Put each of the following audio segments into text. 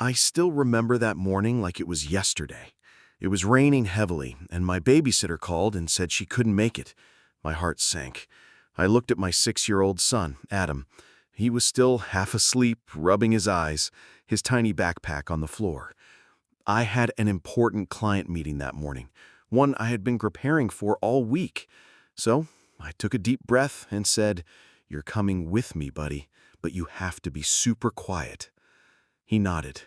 I still remember that morning like it was yesterday. It was raining heavily, and my babysitter called and said she couldn't make it. My heart sank. I looked at my 6-year-old son, Adam. He was still half asleep, rubbing his eyes, his tiny backpack on the floor. I had an important client meeting that morning, one I had been preparing for all week. So I took a deep breath and said, "You're coming with me, buddy, but you have to be super quiet." He nodded.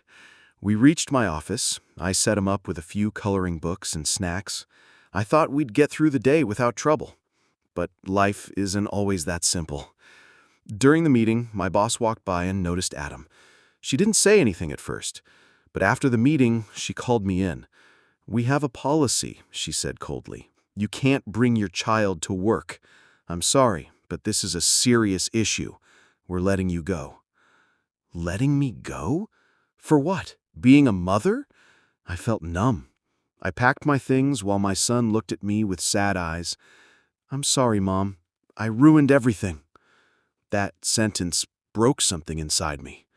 We reached my office. I set him up with a few coloring books and snacks. I thought we'd get through the day without trouble. But life isn't always that simple. During the meeting, my boss walked by and noticed Adam. She didn't say anything at first, but after the meeting, she called me in. "We have a policy," she said coldly. "You can't bring your child to work. I'm sorry, but this is a serious issue. We're letting you go." Letting me go? For what? Being a mother? I felt numb. I packed my things while my son looked at me with sad eyes. "I'm sorry, Mom. I ruined everything." That sentence broke something inside me.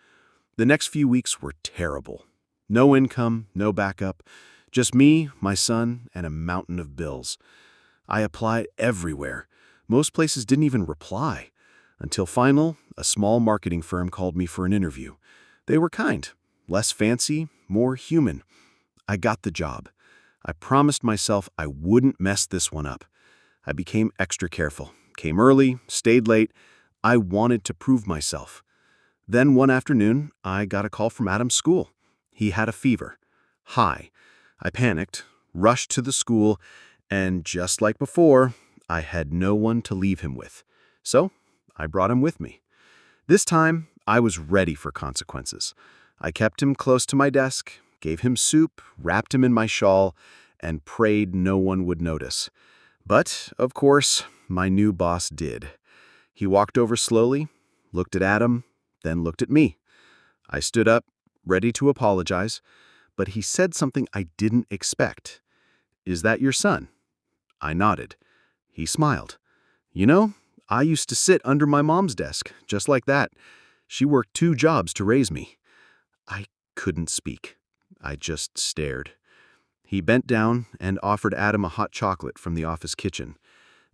The next few weeks were terrible. No income, no backup, just me, my son, and a mountain of bills. I applied everywhere. Most places didn't even reply. Until finally, a small marketing firm called me for an interview. They were kind, less fancy, more human. I got the job. I promised myself I wouldn't mess this one up. I became extra careful, came early, stayed late. I wanted to prove myself. Then one afternoon, I got a call from Adam's school. He had a fever. High. I panicked, rushed to the school, and just like before, I had no one to leave him with. So I brought him with me. This time, I was ready for consequences. I kept him close to my desk, gave him soup, wrapped him in my shawl, and prayed no one would notice. But, of course, my new boss did. He walked over slowly, looked at Adam, then looked at me. I stood up, ready to apologize, but he said something I didn't expect. "Is that your son?" I nodded. He smiled. "You know, I used to sit under my mom's desk, just like that. She worked 2 jobs to raise me." I couldn't speak. I just stared. He bent down and offered Adam a hot chocolate from the office kitchen.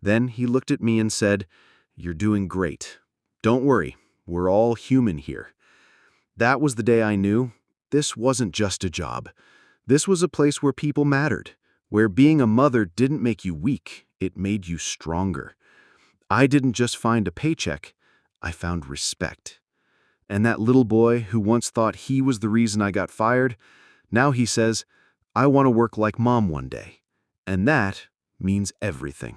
Then he looked at me and said, "You're doing great. Don't worry, we're all human here." That was the day I knew this wasn't just a job. This was a place where people mattered, where being a mother didn't make you weak, it made you stronger. I didn't just find a paycheck, I found respect. And that little boy who once thought he was the reason I got fired, now he says, "I want to work like Mom one day." And that means everything.